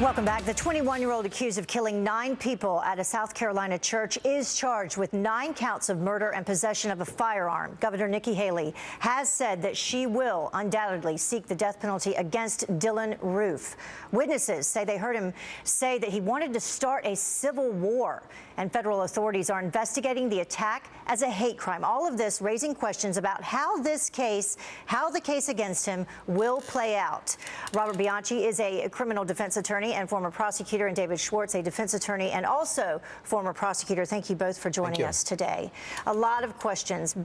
Welcome back. The 21-year-old accused of killing 9 people at a South Carolina church is charged with 9 counts of murder and possession of a firearm. Governor Nikki Haley has said that she will undoubtedly seek the death penalty against Dylan Roof. Witnesses say they heard him say that he wanted to start a civil war, and federal authorities are investigating the attack as a hate crime. All of this raising questions about how the case against him will play out. Robert Bianchi is a criminal defense attorney and former prosecutor, and David Schwartz, a defense attorney and also former prosecutor. Thank you both for joining us today. A lot of questions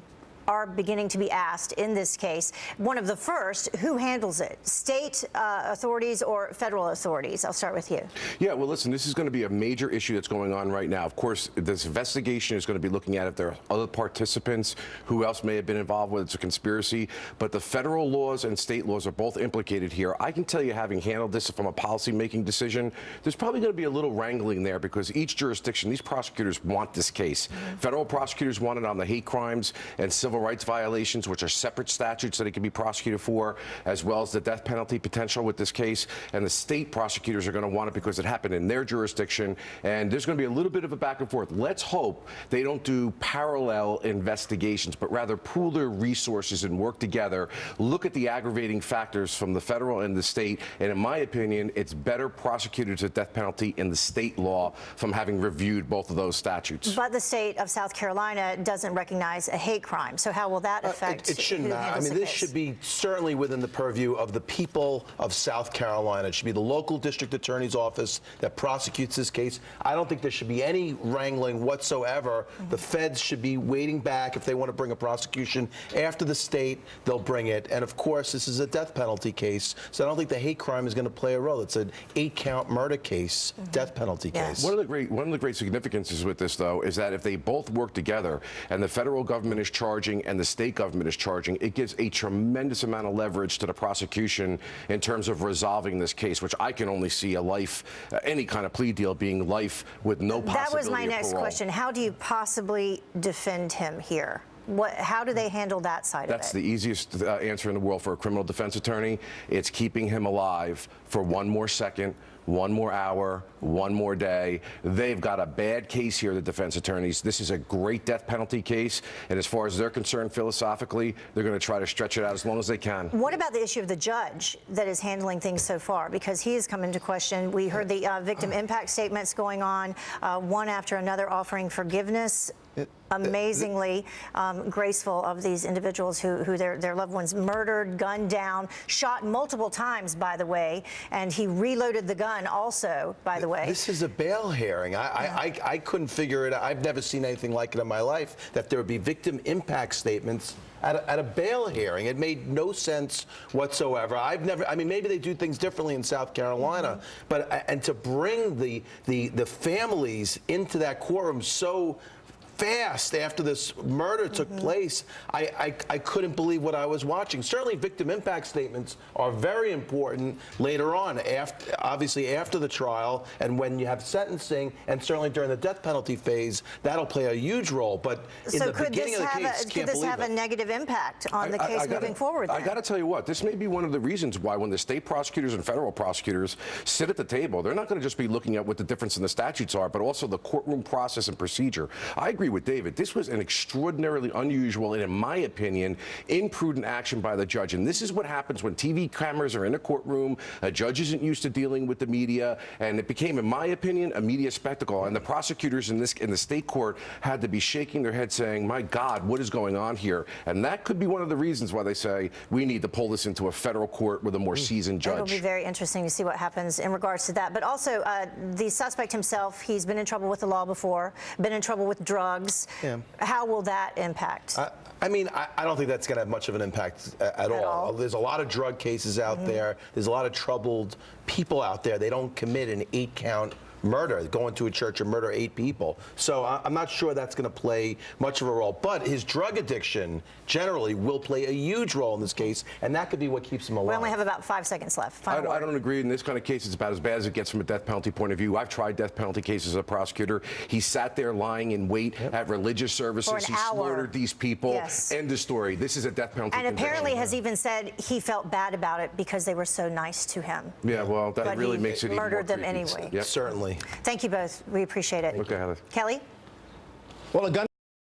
are beginning to be asked in this case. One of the first, who handles it? State authorities or federal authorities? I'll start with you. Yeah, well, listen, this is going to be a major issue that's going on right now. Of course, this investigation is going to be looking at if there are other participants, who else may have been involved with it. It's a conspiracy. But the federal laws and state laws are both implicated here. I can tell you, having handled this from a policy-making decision, there's probably going to be a little wrangling there because each jurisdiction, these prosecutors want this case. Federal prosecutors want it on the hate crimes and civil rights violations, which are separate statutes that he can be prosecuted for, as well as the death penalty potential with this case. And the state prosecutors are going to want it because it happened in their jurisdiction. And there's going to be a little bit of a back and forth. Let's hope they don't do parallel investigations, but rather pool their resources and work together, look at the aggravating factors from the federal and the state. And in my opinion, it's better prosecuted to death penalty in the state law from having reviewed both of those statutes. But the state of South Carolina doesn't recognize a hate crime. So how will that affect? It shouldn't matter. I mean, this should be certainly within the purview of the people of South Carolina. It should be the local district attorney's office that prosecutes this case. I don't think there should be any wrangling whatsoever. The feds should be waiting back. If they want to bring a prosecution after the state, they'll bring it. And of course, this is a death penalty case, so I don't think the hate crime is going to play a role. It's an 8-count murder case, death penalty case. One of the great significances with this, though, is that if they both work together and the federal government is charging and the state government is charging, it gives a tremendous amount of leverage to the prosecution in terms of resolving this case, which I can only see a life, any kind of plea deal being life with no possibility of parole. That was my next question. How do you possibly defend him here? How do they handle that side of it? That's the easiest answer in the world for a criminal defense attorney. It's keeping him alive for one more second, one more hour, one more day. They've got a bad case here, the defense attorneys. This is a great death penalty case, and as far as they're concerned philosophically, they're going to try to stretch it out as long as they can. What about the issue of the judge that is handling things so far? Because he has come into question. We heard the victim impact statements going on, one after another, offering forgiveness. Amazingly graceful of these individuals who their loved ones murdered, gunned down, shot multiple times, by the way, and he reloaded the gun also, by the way. This is a bail hearing. I couldn't figure it out. I've never seen anything like it in my life, that there would be victim impact statements at a bail hearing. It made no sense whatsoever. I mean, maybe they do things differently in South Carolina, but and to bring the families into that courtroom so fast after this murder took place, I couldn't believe what I was watching. Certainly victim impact statements are very important later on, obviously after the trial and when you have sentencing, and certainly during the death penalty phase, that'll play a huge role. But in the beginning of the case, could this have a negative impact on the case moving forward? I got to tell you what, this may be one of the reasons why when the state prosecutors and federal prosecutors sit at the table, they're not going to just be looking at what the difference in the statutes are, but also the courtroom process and procedure. I agree with David. This was an extraordinarily unusual and, in my opinion, imprudent action by the judge. And this is what happens when TV cameras are in a courtroom. A judge isn't used to dealing with the media, and it became, in my opinion, a media spectacle. And the prosecutors in the state court had to be shaking their head saying, my God, what is going on here? And that could be one of the reasons why they say we need to pull this into a federal court with a more seasoned judge. It'll be very interesting to see what happens in regards to that. But also, the suspect himself, he's been in trouble with the law before, been in trouble with drugs. Yeah. How will that impact? I mean, I don't think that's going to have much of an impact at all. There's a lot of drug cases out there. There's a lot of troubled people out there. They don't commit an 8-count murder, go into a church and murder 8 people. So I'm not sure that's going to play much of a role. But his drug addiction generally will play a huge role in this case, and that could be what keeps him alive. We only have about 5 seconds left. Final I word. don't agree. In this kind of case, it's about as bad as it gets from a death penalty point of view. I've tried death penalty cases as a prosecutor. He sat there lying in wait at religious services. For an He hour. slaughtered these people. Yes. End of story. This is a death penalty And apparently conviction. has even said he felt bad about it because they were so nice to him. Yeah, well, that But really he makes it even more murdered them creepy. anyway. Yep. Certainly. Thank you both. We appreciate it. Okay, Heather. Kelly? Well, a gun